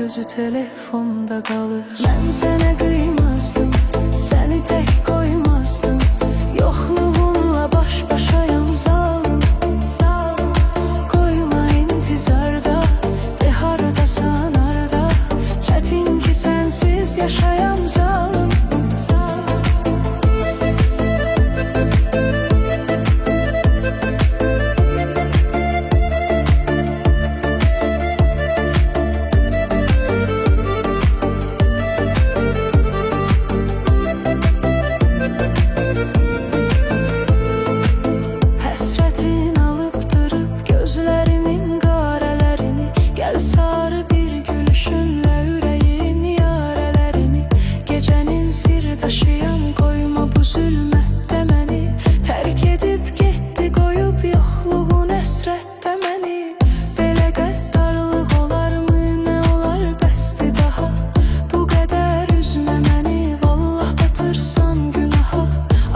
gözü telefonda kalır. Ben sana kıymazdım, seni tek koymazdım. Yokluğunla baş başayam zalim. Koyma intizarda, de hardasan arada. Çetin ki sensiz yaşayam zalim. Həsrətin alıp durub gözlərimin qarələrini. Gəl sarı bir gülüşünlə ürəyin yarələrini. Gecənin sirdaşıyam, qoyma bu zülmətdə məni. Tərk edib getdi, qoyub yoxluğun əsrətdə məni. Belə qəddarlıq olarmı, nə olar bəsdir daha. Bu qədər üzmə məni, vallah batırsan günaha.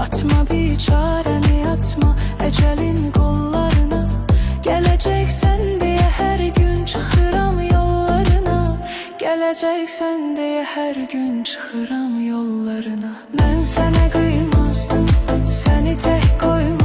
Atma biçarəni, atma əcəlin qollarına. Gələcəksən deyə hər gün çıxıram yollarına. Gələcəksən deyə hər gün çıxıram yollarına. Mən sənə qıymazdım, səni tək qoymazdım.